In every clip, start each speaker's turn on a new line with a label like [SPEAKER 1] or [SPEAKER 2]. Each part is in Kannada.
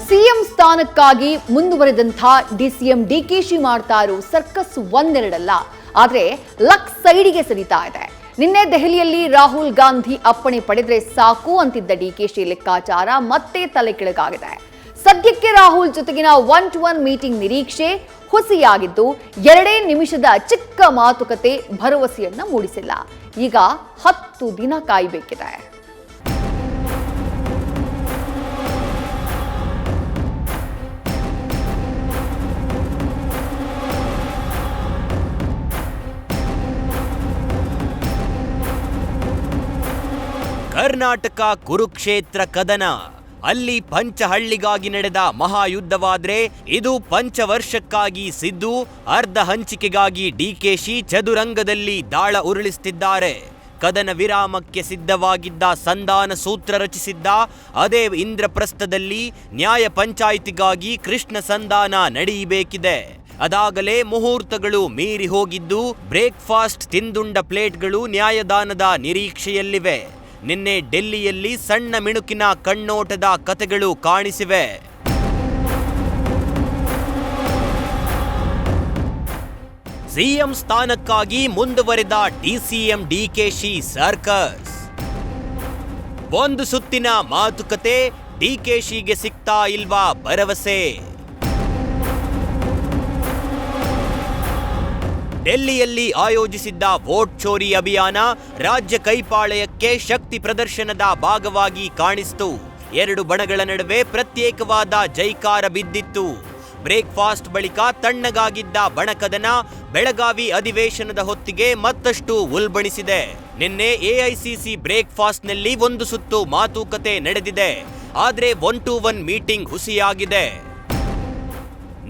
[SPEAKER 1] ಸಿಎಂ ಸ್ಥಾನಕ್ಕಾಗಿ ಮುಂದುವರೆದಂಥ ಡಿಸಿಎಂ ಡಿಕೆಶಿ ಮಾಡ್ತಾ ಇರೋ ಸರ್ಕಸ್ ಒಂದೆರಡಲ್ಲ, ಆದ್ರೆ ಲಕ್ ಸೈಡಿಗೆ ಸರಿತಾ ಇದೆ. ನಿನ್ನೆ ದೆಹಲಿಯಲ್ಲಿ ರಾಹುಲ್ ಗಾಂಧಿ ಅಪ್ಪಣೆ ಪಡೆದ್ರೆ ಸಾಕು ಅಂತಿದ್ದ ಡಿಕೆಶಿ ಲೆಕ್ಕಾಚಾರ ಮತ್ತೆ ತಲೆ ಕೆಳಗಾಗಿದೆ. ಸದ್ಯಕ್ಕೆ ರಾಹುಲ್ ಜೊತೆಗಿನ 1-to-1 ಮೀಟಿಂಗ್ ನಿರೀಕ್ಷೆ ಹುಸಿಯಾಗಿದ್ದು 2 ನಿಮಿಷದ ಚಿಕ್ಕ ಮಾತುಕತೆ ಭರವಸೆಯನ್ನ ಮೂಡಿಸಿಲ್ಲ. ಈಗ 10 ದಿನ ಕಾಯಬೇಕಿದೆ.
[SPEAKER 2] ಕರ್ನಾಟಕ ಕುರುಕ್ಷೇತ್ರ ಕದನ. ಅಲ್ಲಿ ಪಂಚಹಳ್ಳಿಗಾಗಿ ನಡೆದ ಮಹಾಯುದ್ಧವಾದ್ರೆ ಇದು ಪಂಚವರ್ಷಕ್ಕಾಗಿ ಸಿದ್ದು, ಅರ್ಧ ಹಂಚಿಕೆಗಾಗಿ ಡಿಕೆಶಿ ಚದುರಂಗದಲ್ಲಿ ದಾಳ ಉರುಳಿಸುತ್ತಿದ್ದಾರೆ. ಕದನ ವಿರಾಮಕ್ಕೆ ಸಿದ್ಧವಾಗಿದ್ದ ಸಂಧಾನ ಸೂತ್ರ ರಚಿಸಿದ್ದ ಅದೇ ಇಂದ್ರಪ್ರಸ್ಥದಲ್ಲಿ ನ್ಯಾಯ ಪಂಚಾಯಿತಿಗಾಗಿ ಕೃಷ್ಣ ಸಂಧಾನ ನಡೆಯಬೇಕಿದೆ. ಅದಾಗಲೇ ಮುಹೂರ್ತಗಳು ಮೀರಿ ಹೋಗಿದ್ದು ಬ್ರೇಕ್ಫಾಸ್ಟ್ ತಿಂದುಂಡ ಪ್ಲೇಟ್ಗಳು ನ್ಯಾಯದಾನದ ನಿರೀಕ್ಷೆಯಲ್ಲಿವೆ. ನಿನ್ನೆ ಡೆಲ್ಲಿಯಲ್ಲಿ ಸಣ್ಣ ಮಿಣುಕಿನ ಕಣ್ಣೋಟದ ಕತೆಗಳು ಕಾಣಿಸಿವೆ. ಸಿಎಂ ಸ್ಥಾನಕ್ಕಾಗಿ ಮುಂದುವರೆದ ಡಿಸಿಎಂ ಡಿಕೆಶಿ ಸರ್ಕಸ್. ಒಂದು ಸುತ್ತಿನ ಮಾತುಕತೆ, ಡಿಕೆಶಿಗೆ ಸಿಗ್ತಾ ಇಲ್ವಾ ಭರವಸೆ? ಡೆಲ್ಲಿಯಲ್ಲಿ ಆಯೋಜಿಸಿದ್ದ ವೋಟ್ ಚೋರಿ ಅಭಿಯಾನ ರಾಜ್ಯ ಕೈಪಾಳೆಯಕ್ಕೆ ಶಕ್ತಿ ಪ್ರದರ್ಶನದ ಭಾಗವಾಗಿ ಕಾಣಿಸಿತು. 2 ಬಣಗಳ ನಡುವೆ ಪ್ರತ್ಯೇಕವಾದ ಜೈಕಾರ ಬಿದ್ದಿತ್ತು. ಬ್ರೇಕ್ಫಾಸ್ಟ್ ಬಳಿಕ ತಣ್ಣಗಾಗಿದ್ದ ಬಣಕದನ ಬೆಳಗಾವಿ ಅಧಿವೇಶನದ ಹೊತ್ತಿಗೆ ಮತ್ತಷ್ಟು ಉಲ್ಬಣಿಸಿದೆ. ನಿನ್ನೆ ಎಐಸಿಸಿ ಬ್ರೇಕ್ಫಾಸ್ಟ್ನಲ್ಲಿ 1 ಸುತ್ತು ಮಾತುಕತೆ ನಡೆದಿದೆ. ಆದ್ರೆ 1-to-1 ಮೀಟಿಂಗ್ ಹುಸಿಯಾಗಿದೆ.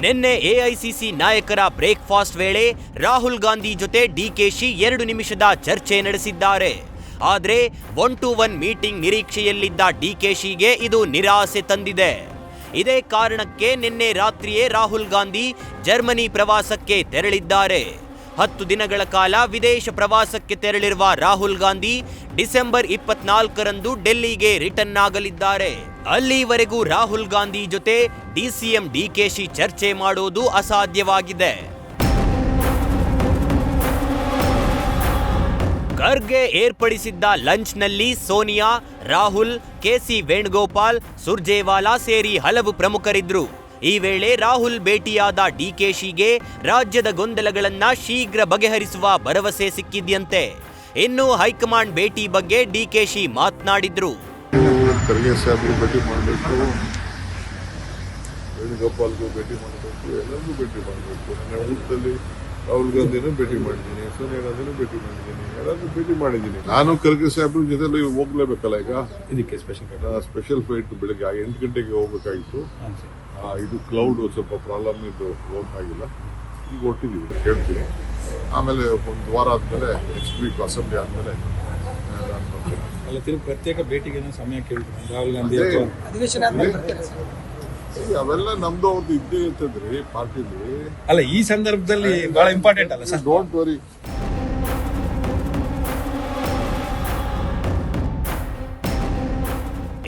[SPEAKER 2] ನಿನ್ನೆ ಎಐಸಿಸಿ ನಾಯಕರ ಬ್ರೇಕ್ಫಾಸ್ಟ್ ವೇಳೆ ರಾಹುಲ್ ಗಾಂಧಿ ಜೊತೆ ಡಿಕೆಶಿ 2 ನಿಮಿಷದ ಚರ್ಚೆ ನಡೆಸಿದ್ದಾರೆ. ಆದ್ರೆ 1-to-1 ಮೀಟಿಂಗ್ ನಿರೀಕ್ಷೆಯಲ್ಲಿದ್ದ ಡಿಕೆಶಿಗೆ ಇದು ನಿರಾಸೆ ತಂದಿದೆ. ಇದೇ ಕಾರಣಕ್ಕೆ ನಿನ್ನೆ ರಾತ್ರಿಯೇ ರಾಹುಲ್ ಗಾಂಧಿ ಜರ್ಮನಿ ಪ್ರವಾಸಕ್ಕೆ ತೆರಳಿದ್ದಾರೆ. 10 ದಿನಗಳ ಕಾಲ ವಿದೇಶ ಪ್ರವಾಸಕ್ಕೆ ತೆರಳಿರುವ ರಾಹುಲ್ ಗಾಂಧಿ ಡಿಸೆಂಬರ್ 24ರಂದು ಡೆಲ್ಲಿಗೆ ರಿಟರ್ನ್ ಆಗಲಿದ್ದಾರೆ. ಅಲ್ಲಿವರೆಗೂ ರಾಹುಲ್ ಗಾಂಧಿ ಜೊತೆ ಡಿಸಿಎಂ ಡಿಕೆಶಿ ಚರ್ಚೆ ಮಾಡೋದು ಅಸಾಧ್ಯವಾಗಿದೆ. ಖರ್ಗೆ ಏರ್ಪಡಿಸಿದ್ದ ಲಂಚ್ನಲ್ಲಿ ಸೋನಿಯಾ, ರಾಹುಲ್, ಕೆಸಿ ವೇಣುಗೋಪಾಲ್, ಸುರ್ಜೇವಾಲಾ ಸೇರಿ ಹಲವು ಪ್ರಮುಖರಿದ್ರು. ಈ ವೇಳೆ ರಾಹುಲ್ ಭೇಟಿಯಾದ ಡಿಕೆಶಿಗೆ ರಾಜ್ಯದ ಗೊಂದಲಗಳನ್ನ ಶೀಘ್ರ ಬಗೆಹರಿಸುವ ಭರವಸೆ ಸಿಕ್ಕಿದ್ಯಂತೆ. ಇನ್ನು ಹೈಕಮಾಂಡ್ ಭೇಟಿ ಬಗ್ಗೆ ಡಿಕೆಶಿ ಮಾತನಾಡಿದ್ರು.
[SPEAKER 3] ಖರ್ಗೆ ಸಾಹೇಬರು ಭೇಟಿ ಮಾಡಬೇಕು, ವೇಣುಗೋಪಾಲ್ಗೂ ಭೇಟಿ ಮಾಡಬೇಕು, ಎಲ್ಲರಿಗೂ ಭೇಟಿ ಮಾಡಬೇಕು. ನನ್ನ ಊಟದಲ್ಲಿ ರಾಹುಲ್ ಗಾಂಧಿನೂ ಭೇಟಿ ಮಾಡಿದ್ದೀನಿ, ಸೋನಿಯಾ ಗಾಂಧಿನೂ ಭೇಟಿ ಮಾಡಿದ್ದೀನಿ, ಎಲ್ಲರಿಗೂ ಭೇಟಿ ಮಾಡಿದ್ದೀನಿ. ನಾನು ಖರ್ಗೆ ಸಾಹೇಬ್ರ ಜೊತೆಲಿ ಹೋಗ್ಲೇಬೇಕಲ್ಲ. ಈಗ ಇದಕ್ಕೆ ಸ್ಪೆಷಲ್ ಫ್ಲೈಟ್ ಬೆಳಗ್ಗೆ 8 ಗಂಟೆಗೆ ಹೋಗ್ಬೇಕಾಗಿತ್ತು. ಇದು ಕ್ಲೌಡ್ ಸ್ವಲ್ಪ ಪ್ರಾಬ್ಲಮ್ ಇದ್ದು ಹೋಗಕ್ಕಾಗಿಲ್ಲ. ಈಗ ಹೊಟ್ಟಿದ್ದೀವಿ, ಹೇಳ್ತೀನಿ. ಆಮೇಲೆ 1 ವಾರ ಆದಮೇಲೆ ನೆಕ್ಸ್ಟ್ ವೀಕ್ ಅಸೆಂಬ್ಲಿ ಆದಮೇಲೆ ನಾನು ಬರ್ತೀನಿ.
[SPEAKER 4] ಪ್ರತ್ಯೇಕ ಭೇಟಿಗೆ ಸಮಯ ಕೇಳ್ತೀನಿ ರಾಹುಲ್ ಗಾಂಧಿ
[SPEAKER 3] ಅವೆಲ್ಲ ನಮ್ದು ಅವ್ರದ್ದು ಇದ್ದೇ ಇರ್ತದ್ರಿ ಪಾರ್ಟಿಲಿ.
[SPEAKER 4] ಅಲ್ಲ, ಈ ಸಂದರ್ಭದಲ್ಲಿ ಬಹಳ ಇಂಪಾರ್ಟೆಂಟ್ ಅಲ್ಲ ಸರ್.
[SPEAKER 3] Don't worry.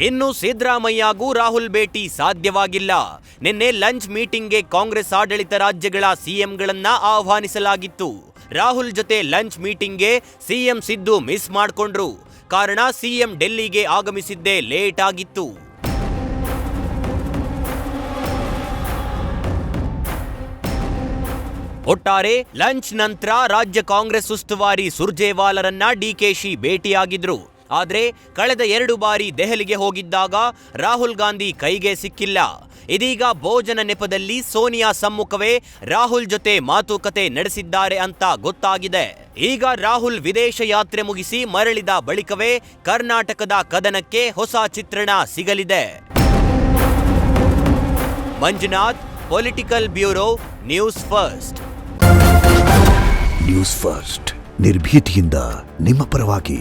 [SPEAKER 2] ಇನ್ನು ಸಿದ್ದರಾಮಯ್ಯಗೂ ರಾಹುಲ್ ಭೇಟಿ ಸಾಧ್ಯವಾಗಿಲ್ಲ. ನಿನ್ನೆ ಲಂಚ್ ಮೀಟಿಂಗ್ಗೆ ಕಾಂಗ್ರೆಸ್ ಆಡಳಿತ ರಾಜ್ಯಗಳ ಸಿಎಂಗಳನ್ನ ಆಹ್ವಾನಿಸಲಾಗಿತ್ತು. ರಾಹುಲ್ ಜೊತೆ ಲಂಚ್ ಮೀಟಿಂಗ್ಗೆ ಸಿಎಂ ಸಿದ್ದು ಮಿಸ್ ಮಾಡಿಕೊಂಡ್ರು. ಕಾರಣ ಸಿಎಂ ಡೆಲ್ಲಿಗೆ ಆಗಮಿಸಿದ್ದೇ ಲೇಟ್ ಆಗಿತ್ತು. ಒಟ್ಟಾರೆ ಲಂಚ್ ನಂತರ ರಾಜ್ಯ ಕಾಂಗ್ರೆಸ್ ಉಸ್ತುವಾರಿ ಸುರ್ಜೇವಾಲರನ್ನ ಡಿಕೆಶಿ ಭೇಟಿಯಾಗಿದ್ರು. ಆದ್ರೆ ಕಳೆದ 2 ಬಾರಿ ದೆಹಲಿಗೆ ಹೋಗಿದ್ದಾಗ ರಾಹುಲ್ ಗಾಂಧಿ ಕೈಗೆ ಸಿಕ್ಕಿಲ್ಲ. ಇದೀಗ ಭೋಜನ ನೆಪದಲ್ಲಿ ಸೋನಿಯಾ ಸಮ್ಮುಖವೇ ರಾಹುಲ್ ಜೊತೆ ಮಾತುಕತೆ ನಡೆಸಿದ್ದಾರೆ ಅಂತ ಗೊತ್ತಾಗಿದೆ. ಈಗ ರಾಹುಲ್ ವಿದೇಶ ಯಾತ್ರೆ ಮುಗಿಸಿ ಮರಳಿದ ಬಳಿಕವೇ ಕರ್ನಾಟಕದ ಕದನಕ್ಕೆ ಹೊಸ ಚಿತ್ರಣ ಸಿಗಲಿದೆ. Manjunath, political bureau, news first.
[SPEAKER 5] News first ನಿರ್ಭೀತಿಯಿಂದ ನಿಮ್ಮ ಪರವಾಗಿ.